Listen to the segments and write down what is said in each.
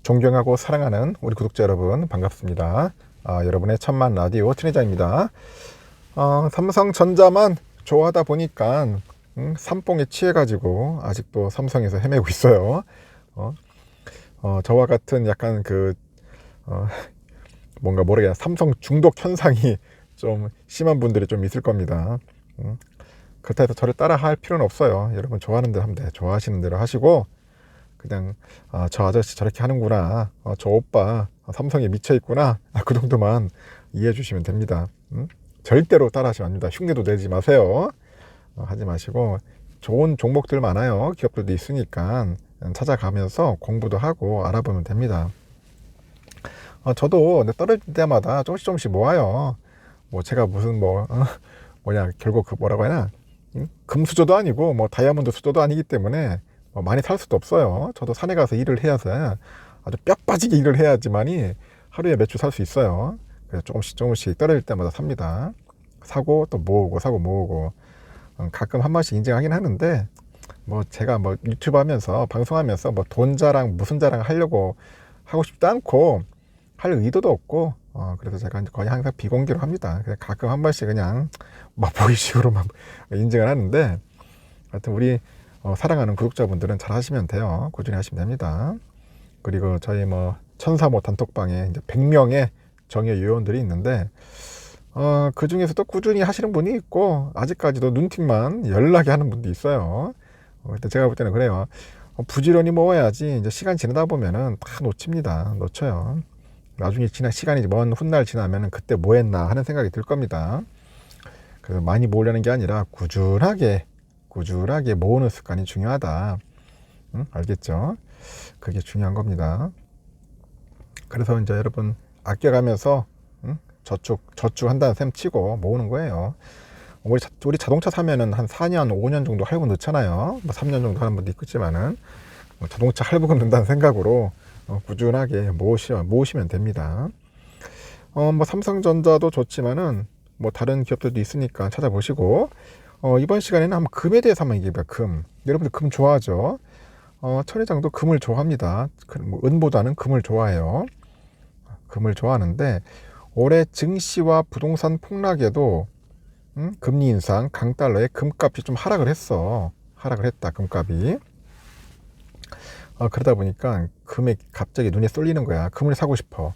존경하고 사랑하는 우리 구독자 여러분 반갑습니다. 여러분의 천만 라디오 천혜자입니다. 삼성전자만 좋아하다 보니까 삼뽕에 취해가지고 아직도 삼성에서 헤매고 있어요. 저와 같은 약간 뭔가 모르겠나 삼성 중독 현상이 좀 심한 분들이 좀 있을 겁니다. 그렇다 해서 저를 따라 할 필요는 없어요. 여러분 좋아하는 대로 하면 돼. 좋아하시는 대로 하시고 그냥 저 아저씨 저렇게 하는구나, 저 오빠 삼성에 미쳐 있구나, 그 정도만 이해해 주시면 됩니다. 절대로 따라 하시면 안 됩니다. 흉내도 내지 마세요. 하지 마시고 좋은 종목들 많아요. 기업들도 있으니까 찾아가면서 공부도 하고 알아보면 됩니다. 저도 떨어질 때마다 조금씩 모아요. 뭐 제가 무슨 결국 뭐라고 해야 하나, 금수저도 아니고 뭐 다이아몬드 수저도 아니기 때문에 많이 살 수도 없어요. 저도 산에 가서 일을 해야서 아주 뼈 빠지게 일을 해야지만이 하루에 매출 살 수 있어요. 그래서 조금씩 떨어질 때마다 삽니다. 사고 또 모으고 사고 모으고 가끔 한 번씩 인증하긴 하는데 제가 유튜브 하면서 방송하면서 돈 자랑 무슨 자랑 하려고 하고 싶지도 않고 할 의도도 없고 그래서 제가 거의 항상 비공개로 합니다. 그래서 가끔 한 번씩 그냥 맛보기식으로만 인증을 하는데 하여튼 우리 사랑하는 구독자분들은 잘 하시면 돼요. 꾸준히 하시면 됩니다. 그리고 저희 천사모 단톡방에 이제 100명의 정예 요원들이 있는데 그 중에서도 꾸준히 하시는 분이 있고 아직까지도 눈팅만 연락이 하는 분도 있어요. 근데 제가 볼 때는 그래요. 부지런히 모아야지 이제 시간 지나다 보면은 다 놓쳐요. 나중에 시간이 먼 훗날 지나면은 그때 뭐 했나 하는 생각이 들 겁니다. 그래서 많이 모으려는 게 아니라 꾸준하게 모으는 습관이 중요하다. 알겠죠? 그게 중요한 겁니다. 그래서 이제 여러분 아껴가면서 저축한다는 셈 치고 모으는 거예요. 우리 자동차 사면은 한 4년, 5년 정도 할부 넣잖아요. 3년 정도 하는 분도 있겠지만은 자동차 할부금 넣는다는 생각으로 꾸준하게 모으시면 됩니다. 삼성전자도 좋지만은 다른 기업들도 있으니까 찾아보시고 이번 시간에는 한번 금에 대해서 한번 얘기해봐요. 금. 여러분들 금 좋아하죠? 천회장도 금을 좋아합니다. 은보다는 금을 좋아해요. 금을 좋아하는데 올해 증시와 부동산 폭락에도 금리 인상, 강달러에 금값이 좀 하락을 했다. 금값이. 그러다 보니까 금에 갑자기 눈에 쏠리는 거야. 금을 사고 싶어.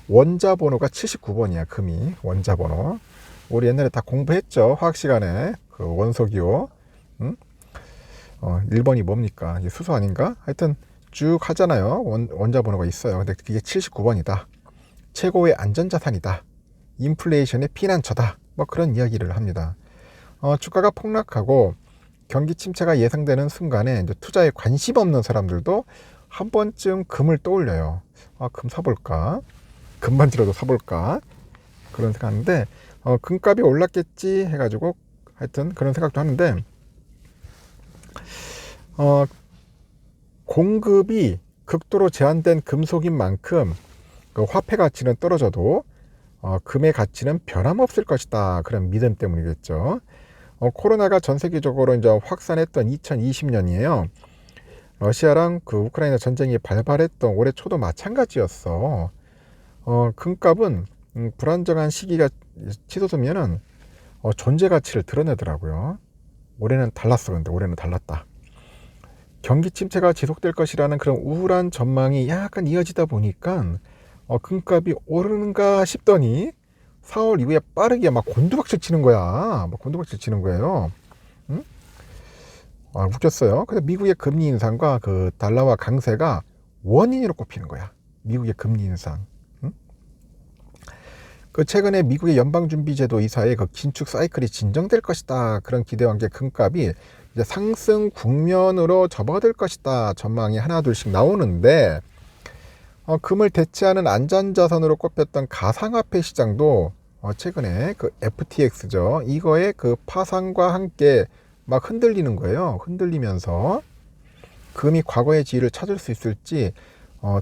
원자 번호가 79번이야. 금이 원자 번호. 우리 옛날에 다 공부했죠. 화학 시간에 그 원소기호. 1번이 뭡니까? 이게 수소 아닌가? 하여튼 쭉 하잖아요. 원자 번호가 있어요. 근데 그게 79번이다. 최고의 안전자산이다. 인플레이션의 피난처다. 그런 이야기를 합니다. 주가가 폭락하고 경기 침체가 예상되는 순간에 이제 투자에 관심 없는 사람들도 한 번쯤 금을 떠올려요. 금 사볼까? 금반지라도 사볼까? 그런 생각하는데 금값이 올랐겠지 해가지고 하여튼 그런 생각도 하는데 공급이 극도로 제한된 금속인 만큼 그 화폐 가치는 떨어져도 금의 가치는 변함없을 것이다. 그런 믿음 때문이겠죠. 코로나가 전 세계적으로 이제 확산했던 2020년이에요. 러시아랑 그 우크라이나 전쟁이 발발했던 올해 초도 마찬가지였어. 금값은 불안정한 시기가 치솟으면은 존재 가치를 드러내더라고요. 올해는 달랐어. 근데 올해는 달랐다. 경기 침체가 지속될 것이라는 그런 우울한 전망이 약간 이어지다 보니까 금값이 오르는가 싶더니 4월 이후에 빠르게 곤두박질 치는 거야. 곤두박질 치는 거예요. 응? 웃겼어요. 근데 미국의 금리 인상과 그 달러와 강세가 원인으로 꼽히는 거야. 미국의 금리 인상. 응? 그 최근에 미국의 연방준비제도 이사의 그 긴축 사이클이 진정될 것이다. 그런 기대와 함께 금값이 이제 상승 국면으로 접어들 것이다. 전망이 하나 둘씩 나오는데 금을 대체하는 안전자산으로 꼽혔던 가상화폐 시장도 최근에 그 FTX죠. 이거의 그 파산과 함께 흔들리는 거예요. 흔들리면서 금이 과거의 지위를 찾을 수 있을지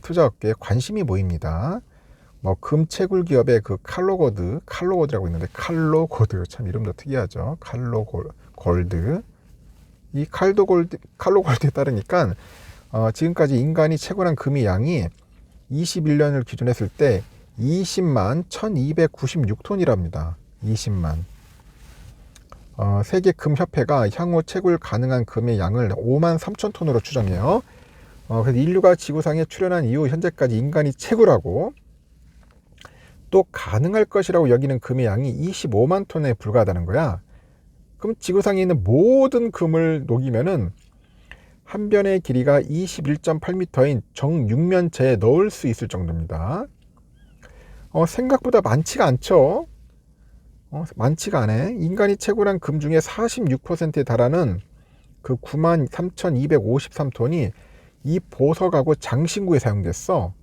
투자업계에 관심이 보입니다. 금 채굴 기업의 그 칼로고드라고 있는데 칼로고드 참 이름도 특이하죠. 칼로골드. 이 칼로골드에 따르니까 지금까지 인간이 채굴한 금의 양이 21년을 기준했을 때 20만 1296톤이랍니다. 20만. 세계 금협회가 향후 채굴 가능한 금의 양을 5만 3천 톤으로 추정해요. 그래서 인류가 지구상에 출현한 이후 현재까지 인간이 채굴하고 또 가능할 것이라고 여기는 금의 양이 25만 톤에 불과하다는 거야. 그럼 지구상에 있는 모든 금을 녹이면은 한 변의 길이가 21.8m인 정육면체에 넣을 수 있을 정도입니다. 생각보다 많지가 않죠. 많지가 않네. 인간이 채굴한 금 중에 46%에 달하는 그 93,253톤이 이 보석하고 장신구에 사용됐어.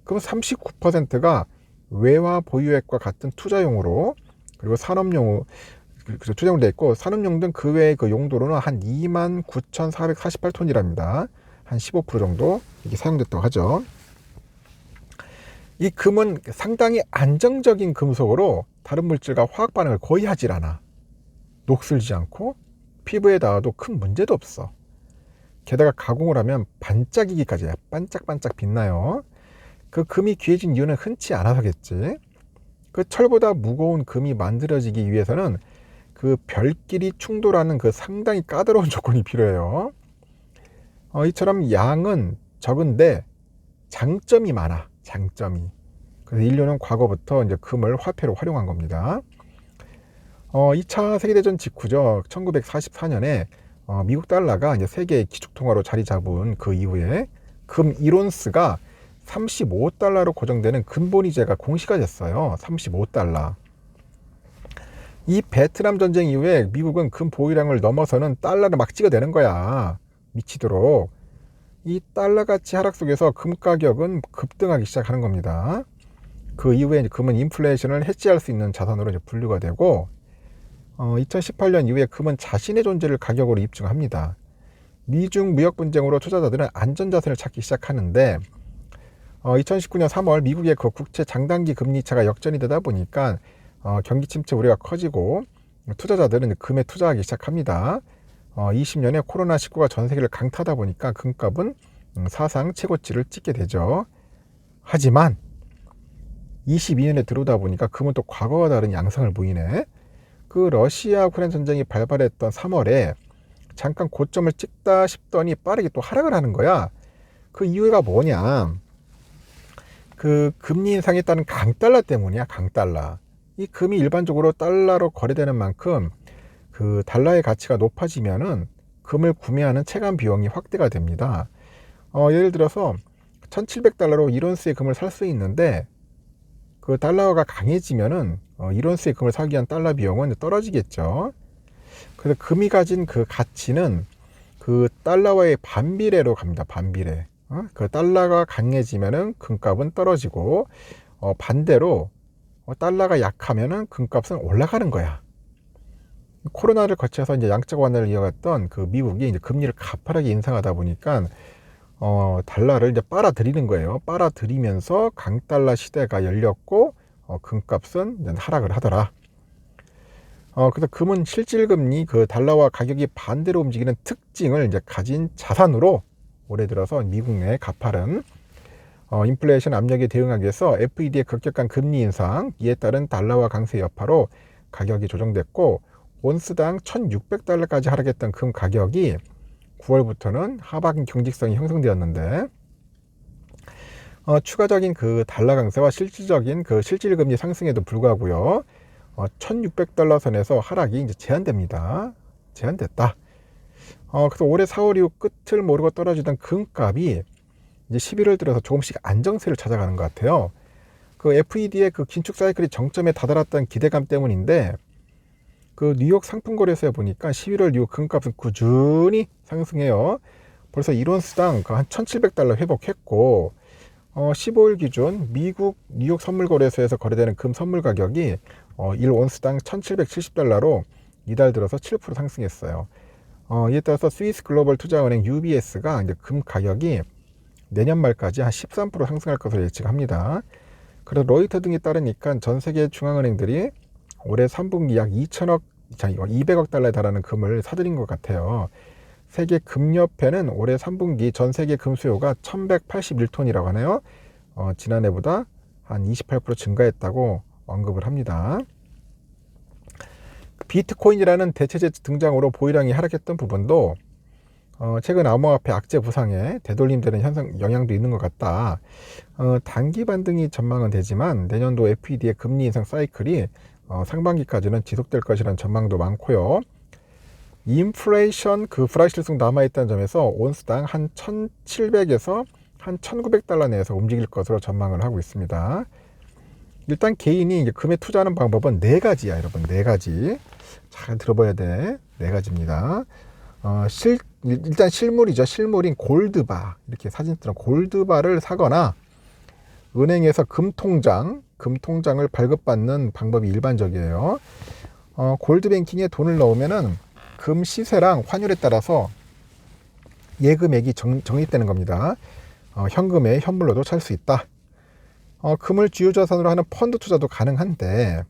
그럼 39%가 외화 보유액과 같은 투자용으로, 그리고 산업용으로 투자용으로 되어 있고, 산업용 등 그 외의 그 용도로는 한 29,448톤이랍니다. 한 15% 정도 이게 사용됐다고 하죠. 이 금은 상당히 안정적인 금속으로 다른 물질과 화학 반응을 거의 하질 않아. 녹슬지 않고 피부에 닿아도 큰 문제도 없어. 게다가 가공을 하면 반짝이기까지 반짝반짝 빛나요. 그 금이 귀해진 이유는 흔치 않아서겠지. 그 철보다 무거운 금이 만들어지기 위해서는 그 별끼리 충돌하는 그 상당히 까다로운 조건이 필요해요. 이처럼 양은 적은데 장점이 많아. 장점이. 그래서 인류는 과거부터 이제 금을 화폐로 활용한 겁니다. 2차 세계대전 직후죠. 1944년에 미국 달러가 이제 세계의 기축통화로 자리 잡은 그 이후에 금 1온스가 35달러로 고정되는 근본위제가 공시가 됐어요. 35달러. 이 베트남 전쟁 이후에 미국은 금 보유량을 넘어서는 달러를 막 찍어대는 거야. 미치도록. 이 달러가치 하락 속에서 금 가격은 급등하기 시작하는 겁니다. 그 이후에 금은 인플레이션을 해치할 수 있는 자산으로 이제 분류가 되고, 2018년 이후에 금은 자신의 존재를 가격으로 입증합니다. 미중 무역 분쟁으로 투자자들은 안전자산을 찾기 시작하는데, 2019년 3월 미국의 그 국채 장단기 금리차가 역전이 되다 보니까 경기 침체 우려가 커지고 투자자들은 금에 투자하기 시작합니다. 20년에 코로나19가 전 세계를 강타하다 보니까 금값은 사상 최고치를 찍게 되죠. 하지만 22년에 들어오다 보니까 금은 또 과거와 다른 양상을 보이네. 그 러시아 우크라이나 전쟁이 발발했던 3월에 잠깐 고점을 찍다 싶더니 빠르게 또 하락을 하는 거야. 그 이유가 뭐냐? 그 금리 인상에 따른 강달러 때문이야. 강달러. 이 금이 일반적으로 달러로 거래되는 만큼 그 달러의 가치가 높아지면은 금을 구매하는 체감 비용이 확대가 됩니다. 예를 들어서 1700달러로 1온스의 금을 살 수 있는데 그 달러가 강해지면은 1온스의 금을 사기 위한 달러 비용은 떨어지겠죠. 그래서 금이 가진 그 가치는 그 달러와의 반비례로 갑니다. 반비례. 그 달러가 강해지면은 금값은 떨어지고 반대로 달러가 약하면은 금값은 올라가는 거야. 코로나를 거쳐서 이제 양적 완화를 이어갔던 그 미국이 이제 금리를 가파르게 인상하다 보니까 달러를 이제 빨아들이는 거예요. 빨아들이면서 강달러 시대가 열렸고 금값은 이제 하락을 하더라. 그래서 금은 실질금리 그 달러와 가격이 반대로 움직이는 특징을 이제 가진 자산으로 올해 들어서 미국 내 가파른 인플레이션 압력에 대응하기 위해서 FED의 급격한 금리 인상, 이에 따른 달러와 강세 여파로 가격이 조정됐고 온스당 1600달러까지 하락했던 금 가격이 9월부터는 하방 경직성이 형성되었는데 추가적인 그 달러 강세와 실질적인 그 실질금리 상승에도 불구하고요 1600달러 선에서 하락이 이제 제한됩니다. 제한됐다. 그래서 올해 4월 이후 끝을 모르고 떨어지던 금값이 이제 11월 들어서 조금씩 안정세를 찾아가는 것 같아요. 그 FED의 그 긴축 사이클이 정점에 다다랐던 기대감 때문인데 그 뉴욕 상품거래소에 보니까 11월 이후 금값은 꾸준히 상승해요. 벌써 1온스당 한 1700달러 회복했고 15일 기준 미국 뉴욕 선물거래소에서 거래되는 금 선물 가격이 1온스당 1770달러로 이달 들어서 7% 상승했어요. 이에 따라서 스위스 글로벌 투자은행 UBS가 이제 금 가격이 내년 말까지 한 13% 상승할 것으로 예측합니다. 그래서 로이터 등에 따르니까 전 세계 중앙은행들이 올해 3분기 약 200억 달러에 달하는 금을 사들인 것 같아요. 세계 금협회는 올해 3분기 전 세계 금 수요가 1181톤이라고 하네요. 지난해보다 한 28% 증가했다고 언급을 합니다. 비트코인이라는 대체재 등장으로 보유량이 하락했던 부분도 최근 암호화폐 악재 부상에 되돌림되는 영향도 있는 것 같다. 단기 반등이 전망은 되지만 내년도 FED의 금리 인상 사이클이 상반기까지는 지속될 것이라는 전망도 많고요. 인플레이션 불확실성 남아있다는 점에서 온스당 한 1700에서 한 1900달러 내에서 움직일 것으로 전망을 하고 있습니다. 일단 개인이 이제 금에 투자하는 방법은 4가지야, 여러분. 4가지. 잘 들어봐야 돼. 4가지입니다. 일단 실물이죠. 실물인 골드바. 이렇게 사진처럼 골드바를 사거나 은행에서 금통장을 발급받는 방법이 일반적이에요. 골드뱅킹에 돈을 넣으면은 금 시세랑 환율에 따라서 예금액이 적립되는 겁니다. 현금에 현물로도 찰 수 있다. 금을 주요 자산으로 하는 펀드 투자도 가능한데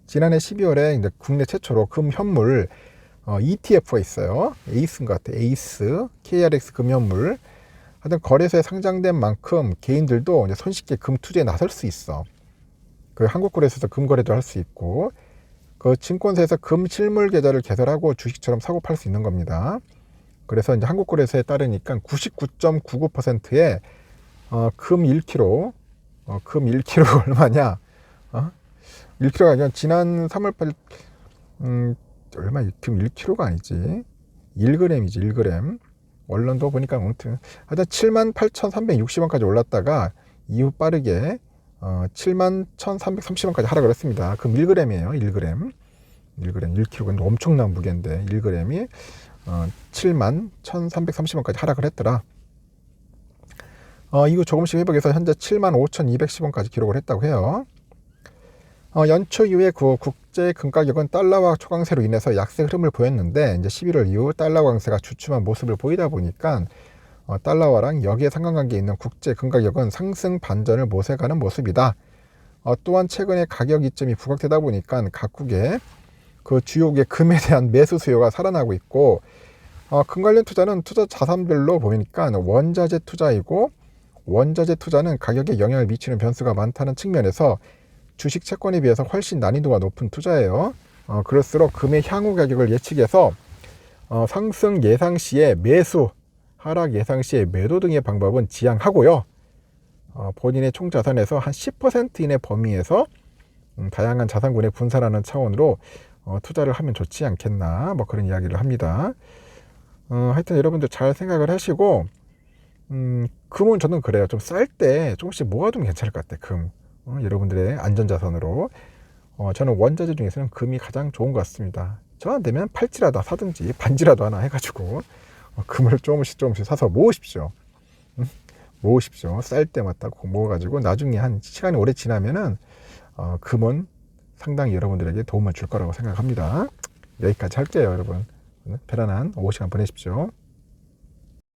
지난해 12월에 이제 국내 최초로 금 현물 ETF가 있어요. 에이스인 것 같아요. 에이스, KRX 금 현물. 하여튼 거래소에 상장된 만큼 개인들도 이제 손쉽게 금 투자에 나설 수 있어. 그 한국거래소에서 금 거래도 할 수 있고, 그 증권사에서 금 실물 계좌를 개설하고 주식처럼 사고 팔 수 있는 겁니다. 그래서 이제 한국거래소에 따르니까 99.99%의 금 1kg, 금 1kg 얼마냐? 1kg가 아니라 지난 3월 8일, 얼마, 금 1kg가 아니지. 1g이지, 1g. 원론도 보니까 아무튼 하여튼 78,360원까지 올랐다가 이후 빠르게 71,330원까지 하락을 했습니다. 금 1g이에요. 1g. 1kg는 엄청난 무게인데 1g이 71,330원까지 하락을 했더라. 이후 조금씩 회복해서 현재 75,210원까지 기록을 했다고 해요. 연초 이후에 국제 금가격은 달러화 초강세로 인해서 약세 흐름을 보였는데 이제 11월 이후 달러 강세가 주춤한 모습을 보이다 보니까 달러화랑 여기에 상관관계에 있는 국제 금가격은 상승 반전을 모색하는 모습이다. 또한 최근에 가격 이점이 부각되다 보니까 각국의 그 주요의 금에 대한 매수 수요가 살아나고 있고, 금 관련 투자는 투자 자산별로 보니까 원자재 투자이고, 원자재 투자는 가격에 영향을 미치는 변수가 많다는 측면에서 주식 채권에 비해서 훨씬 난이도가 높은 투자예요. 그럴수록 금의 향후 가격을 예측해서 상승 예상 시에 매수, 하락 예상 시에 매도 등의 방법은 지양하고요. 본인의 총 자산에서 한 10% 이내 범위에서 다양한 자산군에 분산하는 차원으로 투자를 하면 좋지 않겠나, 뭐 그런 이야기를 합니다. 하여튼 여러분들 잘 생각을 하시고, 금은 저는 그래요. 좀 쌀 때 조금씩 모아두면 괜찮을 것 같아요. 금. 여러분들의 안전자산으로. 저는 원자재 중에서는 금이 가장 좋은 것 같습니다. 저 안 되면 팔찌라도 사든지 반지라도 하나 해가지고 금을 조금씩 사서 모으십시오. 모으십시오. 쌀 때마다 모아가지고 나중에 한 시간이 오래 지나면은 금은 상당히 여러분들에게 도움을 줄 거라고 생각합니다. 여기까지 할게요, 여러분. 편안한 오후 시간 보내십시오.